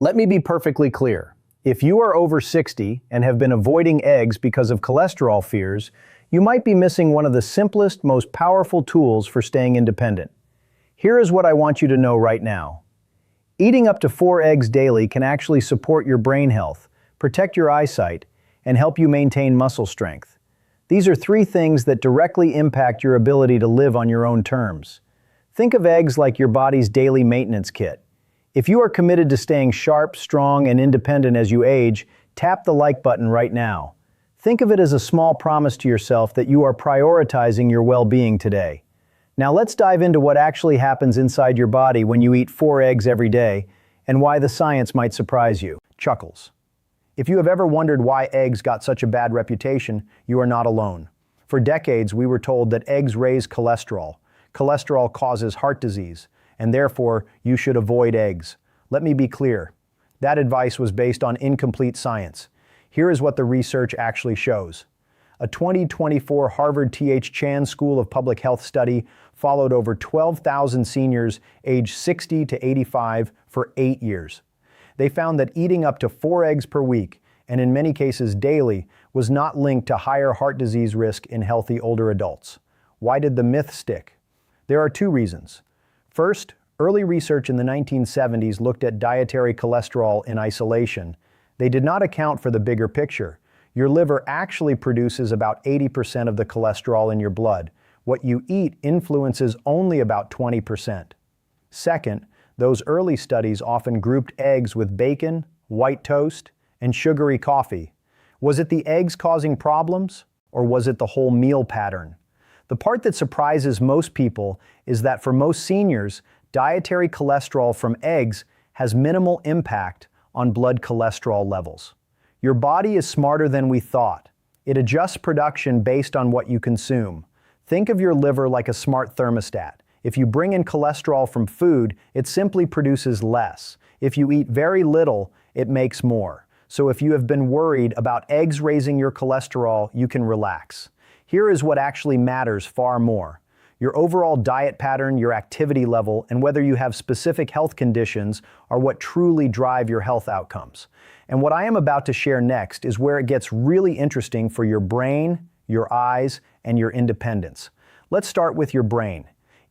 Let me be perfectly clear. If you are over 60 and have been avoiding eggs because of cholesterol fears, you might be missing one of the simplest, most powerful tools for staying independent. Here is what I want you to know right now. Eating up to 4 eggs daily can actually support your brain health, protect your eyesight, and help you maintain muscle strength. These are 3 things that directly impact your ability to live on your own terms. Think of eggs like your body's daily maintenance kit. If you are committed to staying sharp, strong, and independent as you age, tap the like button right now. Think of it as a small promise to yourself that you are prioritizing your well-being today. Now let's dive into what actually happens inside your body when you eat 4 eggs every day, and why the science might surprise you. Chuckles. If you have ever wondered why eggs got such a bad reputation, you are not alone. For decades, we were told that eggs raise cholesterol. Cholesterol causes heart disease, and therefore you should avoid eggs. Let me be clear. That advice was based on incomplete science. Here is what the research actually shows. A 2024 Harvard T.H. School of Public Health study followed over 12,000 seniors aged 60 to 85 for 8 years. They found that eating up to 4 eggs per week, and in many cases daily, was not linked to higher heart disease risk in healthy older adults. Why did the myth stick? There are 2 reasons. First, early research in the 1970s looked at dietary cholesterol in isolation. They did not account for the bigger picture. Your liver actually produces about 80% of the cholesterol in your blood. What you eat influences only about 20%. Second, those early studies often grouped eggs with bacon, white toast, and sugary coffee. Was it the eggs causing problems, or was it the whole meal pattern? The part that surprises most people is that for most seniors, dietary cholesterol from eggs has minimal impact on blood cholesterol levels. Your body is smarter than we thought. It adjusts production based on what you consume. Think of your liver like a smart thermostat. If you bring in cholesterol from food, it simply produces less. If you eat very little, it makes more. So if you have been worried about eggs raising your cholesterol, you can relax. Here is what actually matters far more. Your overall diet pattern, your activity level, and whether you have specific health conditions are what truly drive your health outcomes. And what I am about to share next is where it gets really interesting for your brain, your eyes, and your independence. Let's start with your brain.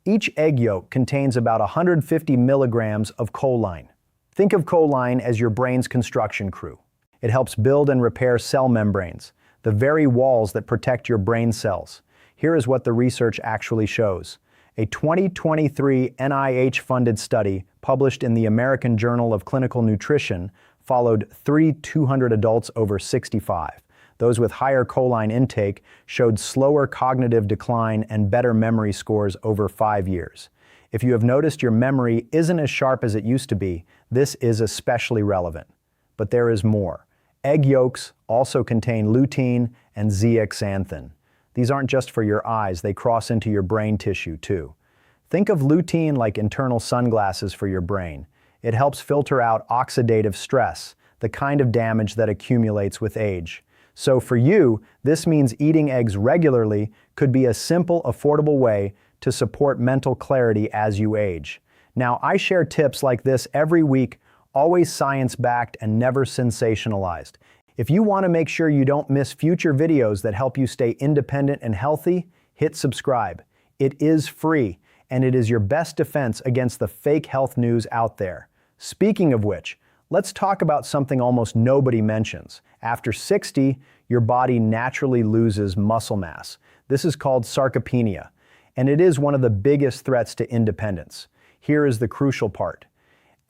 Each egg yolk contains about 150 milligrams of choline. Think of choline as your brain's construction crew. It helps build and repair cell membranes, the very walls that protect your brain cells. Here is what the research actually shows. A 2023 NIH-funded study published in the American Journal of Clinical Nutrition followed 3,200 adults over 65. Those with higher choline intake showed slower cognitive decline and better memory scores over 5 years. If you have noticed your memory isn't as sharp as it used to be, this is especially relevant. But there is more. Egg yolks also contain lutein and zeaxanthin. These aren't just for your eyes, they cross into your brain tissue too. Think of lutein like internal sunglasses for your brain. It helps filter out oxidative stress, the kind of damage that accumulates with age. So for you, this means eating eggs regularly could be a simple, affordable way to support mental clarity as you age. Now, I share tips like this every week, always science-backed and never sensationalized. If you want to make sure you don't miss future videos that help you stay independent and healthy, hit subscribe. It is free, and it is your best defense against the fake health news out there. Speaking of which, let's talk about something almost nobody mentions. After 60, your body naturally loses muscle mass. This is called sarcopenia, and it is one of the biggest threats to independence. Here is the crucial part.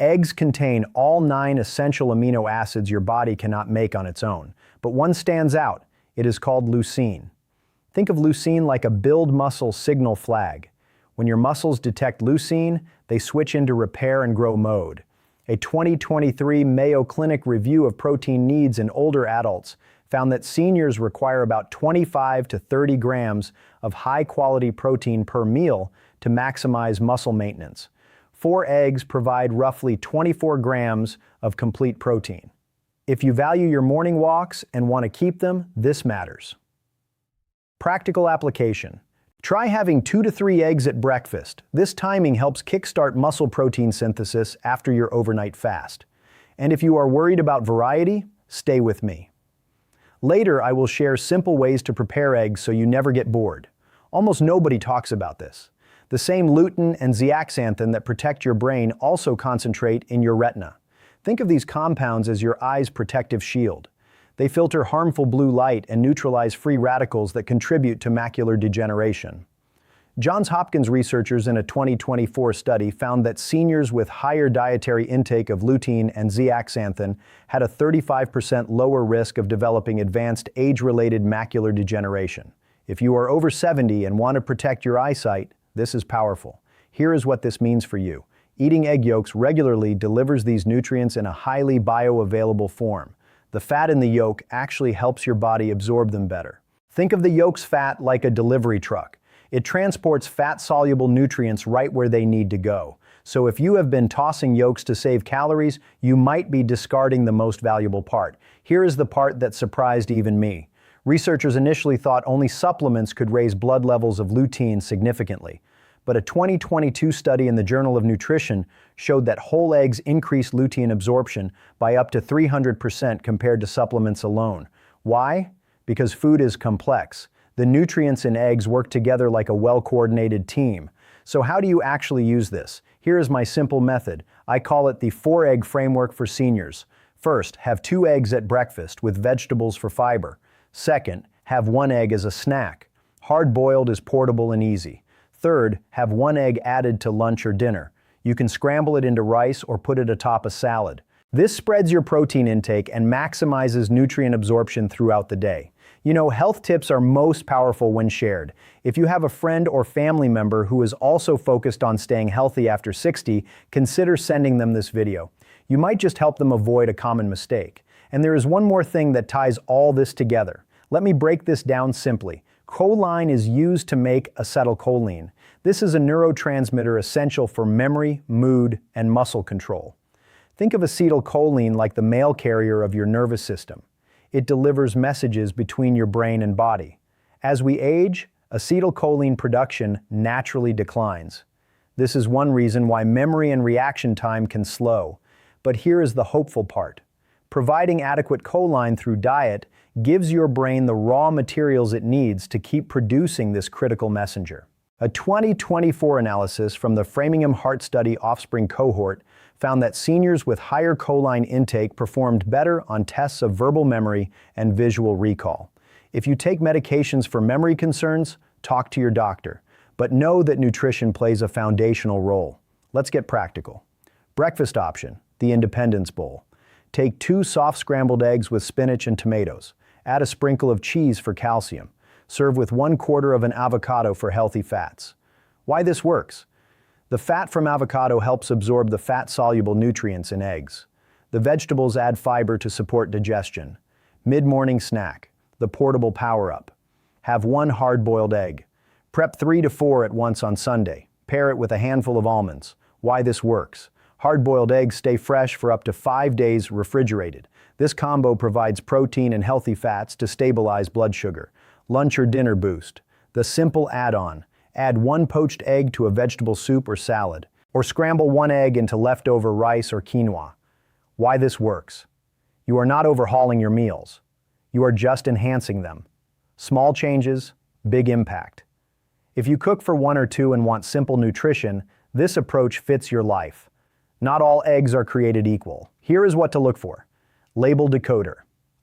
Eggs contain all 9 essential amino acids your body cannot make on its own, but one stands out. It is called leucine. Think of leucine like a build muscle signal flag. When your muscles detect leucine, they switch into repair and grow mode. A 2023 Mayo Clinic review of protein needs in older adults found that seniors require about 25 to 30 grams of high-quality protein per meal to maximize muscle maintenance. 4 eggs provide roughly 24 grams of complete protein. If you value your morning walks and want to keep them, this matters. Practical application. Try having 2 to 3 eggs at breakfast. This timing helps kickstart muscle protein synthesis after your overnight fast. And if you are worried about variety, stay with me. Later, I will share simple ways to prepare eggs so you never get bored. Almost nobody talks about this. The same lutein and zeaxanthin that protect your brain also concentrate in your retina. Think of these compounds as your eye's protective shield. They filter harmful blue light and neutralize free radicals that contribute to macular degeneration. Johns Hopkins researchers in a 2024 study found that seniors with higher dietary intake of lutein and zeaxanthin had a 35% lower risk of developing advanced age-related macular degeneration. If you are over 70 and want to protect your eyesight, this is powerful. Here is what this means for you. Eating egg yolks regularly delivers these nutrients in a highly bioavailable form. The fat in the yolk actually helps your body absorb them better. Think of the yolk's fat like a delivery truck. It transports fat-soluble nutrients right where they need to go. So if you have been tossing yolks to save calories, you might be discarding the most valuable part. Here is the part that surprised even me. Researchers initially thought only supplements could raise blood levels of lutein significantly. But a 2022 study in the Journal of Nutrition showed that whole eggs increase lutein absorption by up to 300% compared to supplements alone. Why? Because food is complex. The nutrients in eggs work together like a well-coordinated team. So how do you actually use this? Here is my simple method. I call it the 4-egg framework for seniors. First, have 2 eggs at breakfast with vegetables for fiber. Second, have 1 egg as a snack. Hard-boiled is portable and easy. Third, have 1 egg added to lunch or dinner. You can scramble it into rice or put it atop a salad. This spreads your protein intake and maximizes nutrient absorption throughout the day. You know, health tips are most powerful when shared. If you have a friend or family member who is also focused on staying healthy after 60, consider sending them this video. You might just help them avoid a common mistake. And there is one more thing that ties all this together. Let me break this down simply. Choline is used to make acetylcholine. This is a neurotransmitter essential for memory, mood, and muscle control. Think of acetylcholine like the mail carrier of your nervous system. It delivers messages between your brain and body. As we age, acetylcholine production naturally declines. This is one reason why memory and reaction time can slow. But here is the hopeful part. Providing adequate choline through diet gives your brain the raw materials it needs to keep producing this critical messenger. A 2024 analysis from the Framingham Heart Study offspring cohort found that seniors with higher choline intake performed better on tests of verbal memory and visual recall. If you take medications for memory concerns, talk to your doctor. But know that nutrition plays a foundational role. Let's get practical. Breakfast option, the Independence Bowl. Take 2 soft scrambled eggs with spinach and tomatoes. Add a sprinkle of cheese for calcium. Serve with 1/4 of an avocado for healthy fats. Why this works? The fat from avocado helps absorb the fat-soluble nutrients in eggs. The vegetables add fiber to support digestion. Mid-morning snack, the portable power-up. Have 1 hard-boiled egg. Prep 3 to 4 at once on Sunday. Pair it with a handful of almonds. Why this works? Hard-boiled eggs stay fresh for up to 5 days refrigerated. This combo provides protein and healthy fats to stabilize blood sugar. Lunch or dinner boost. The simple add-on. Add 1 poached egg to a vegetable soup or salad. Or scramble 1 egg into leftover rice or quinoa. Why this works? You are not overhauling your meals. You are just enhancing them. Small changes, big impact. If you cook for 1 or 2 and want simple nutrition, this approach fits your life. Not all eggs are created equal. Here is what to look for. Label decoder.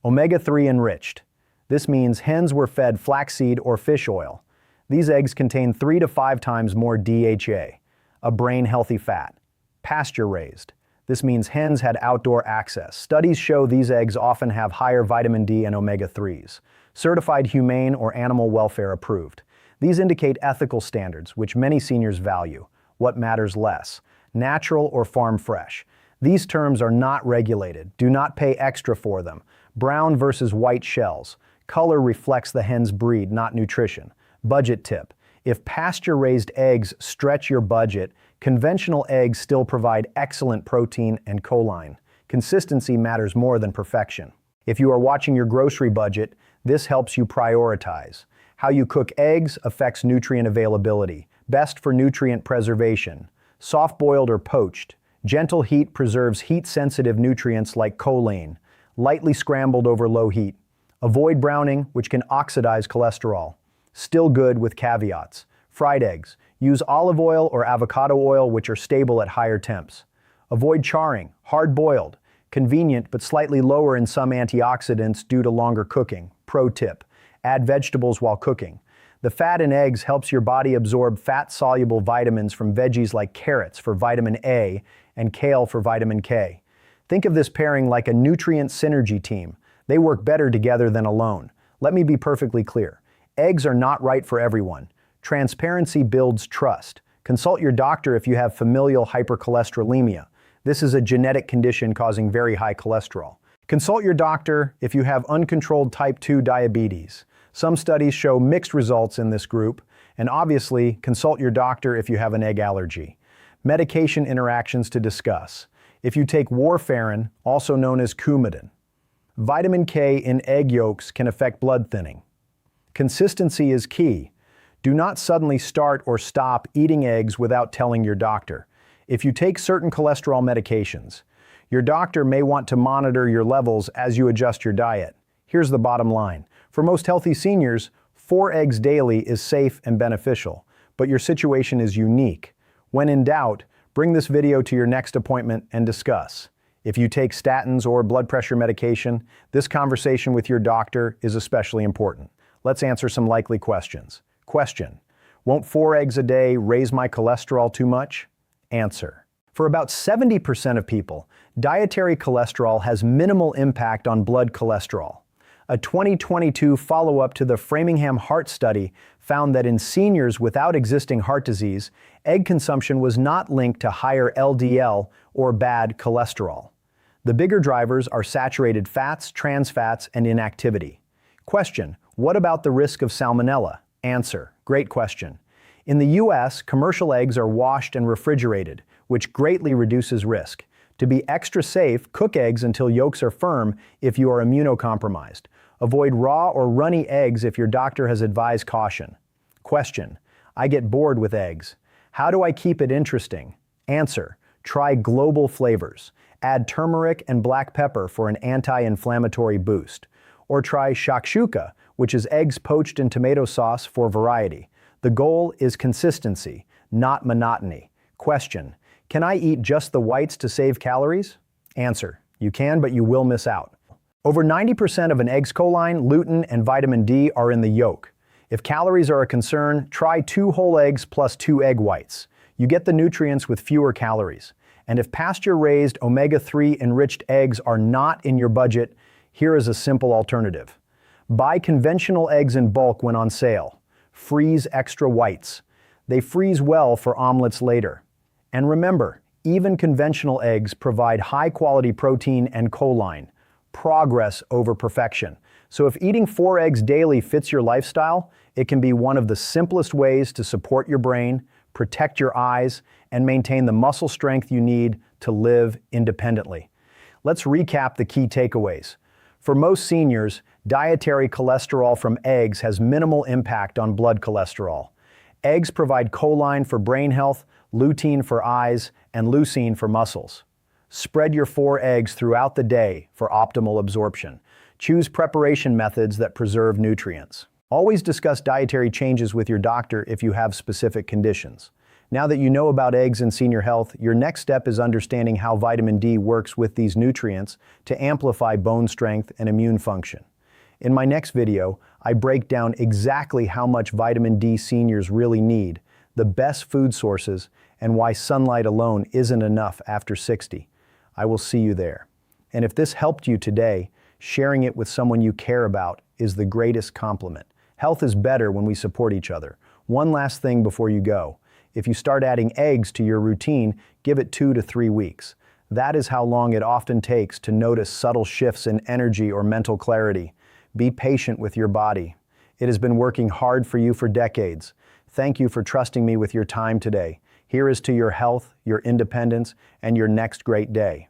Omega-3 enriched. This means hens were fed flaxseed or fish oil. These eggs contain 3 to 5 times more DHA, a brain-healthy fat. Pasture-raised. This means hens had outdoor access. Studies show these eggs often have higher vitamin D and omega-3s. Certified humane or animal welfare approved. These indicate ethical standards, which many seniors value. What matters less? Natural or farm fresh. These terms are not regulated. Do not pay extra for them. Brown versus white shells. Color reflects the hen's breed, not nutrition. Budget tip. If pasture-raised eggs stretch your budget, conventional eggs still provide excellent protein and choline. Consistency matters more than perfection. If you are watching your grocery budget, this helps you prioritize. How you cook eggs affects nutrient availability. Best for nutrient preservation. Soft-boiled or poached. Gentle heat preserves heat-sensitive nutrients like choline, lightly scrambled over low heat. Avoid browning, which can oxidize cholesterol. Still good with caveats. Fried eggs. Use olive oil or avocado oil, which are stable at higher temps. Avoid charring. Hard-boiled. Convenient but slightly lower in some antioxidants due to longer cooking. Pro tip: add vegetables while cooking. The fat in eggs helps your body absorb fat-soluble vitamins from veggies like carrots for vitamin A and kale for vitamin K. Think of this pairing like a nutrient synergy team. They work better together than alone. Let me be perfectly clear. Eggs are not right for everyone. Transparency builds trust. Consult your doctor if you have familial hypercholesterolemia. This is a genetic condition causing very high cholesterol. Consult your doctor if you have uncontrolled type 2 diabetes. Some studies show mixed results in this group, and obviously, consult your doctor if you have an egg allergy. Medication interactions to discuss. If you take warfarin, also known as Coumadin. Vitamin K in egg yolks can affect blood thinning. Consistency is key. Do not suddenly start or stop eating eggs without telling your doctor. If you take certain cholesterol medications, your doctor may want to monitor your levels as you adjust your diet. Here's the bottom line. For most healthy seniors, 4 eggs daily is safe and beneficial, but your situation is unique. When in doubt, bring this video to your next appointment and discuss. If you take statins or blood pressure medication, this conversation with your doctor is especially important. Let's answer some likely questions. Question: won't 4 eggs a day raise my cholesterol too much? Answer: for about 70% of people, dietary cholesterol has minimal impact on blood cholesterol. A 2022 follow-up to the Framingham Heart Study found that in seniors without existing heart disease, egg consumption was not linked to higher LDL or bad cholesterol. The bigger drivers are saturated fats, trans fats, and inactivity. Question: what about the risk of salmonella? Answer: great question. In the US, commercial eggs are washed and refrigerated, which greatly reduces risk. To be extra safe, cook eggs until yolks are firm if you are immunocompromised. Avoid raw or runny eggs if your doctor has advised caution. Question: I get bored with eggs. How do I keep it interesting? Answer: try global flavors. Add turmeric and black pepper for an anti-inflammatory boost. Or try shakshuka, which is eggs poached in tomato sauce, for variety. The goal is consistency, not monotony. Question: can I eat just the whites to save calories? Answer: you can, but you will miss out. Over 90% of an egg's choline, lutein, and vitamin D are in the yolk. If calories are a concern, try 2 whole eggs plus 2 egg whites. You get the nutrients with fewer calories. And if pasture-raised omega-3 enriched eggs are not in your budget, here is a simple alternative. Buy conventional eggs in bulk when on sale. Freeze extra whites. They freeze well for omelets later. And remember, even conventional eggs provide high-quality protein and choline. Progress over perfection. So if eating 4 eggs daily fits your lifestyle, it can be one of the simplest ways to support your brain, protect your eyes, and maintain the muscle strength you need to live independently. Let's recap the key takeaways. For most seniors, dietary cholesterol from eggs has minimal impact on blood cholesterol. Eggs provide choline for brain health, lutein for eyes, and leucine for muscles. Spread your 4 eggs throughout the day for optimal absorption. Choose preparation methods that preserve nutrients. Always discuss dietary changes with your doctor if you have specific conditions. Now that you know about eggs and senior health, your next step is understanding how vitamin D works with these nutrients to amplify bone strength and immune function. In my next video, I break down exactly how much vitamin D seniors really need, the best food sources, and why sunlight alone isn't enough after 60. I will see you there. And if this helped you today, sharing it with someone you care about is the greatest compliment. Health is better when we support each other. One last thing before you go. If you start adding eggs to your routine, give it 2 to 3 weeks. That is how long it often takes to notice subtle shifts in energy or mental clarity. Be patient with your body. It has been working hard for you for decades. Thank you for trusting me with your time today. Here is to your health, your independence, and your next great day.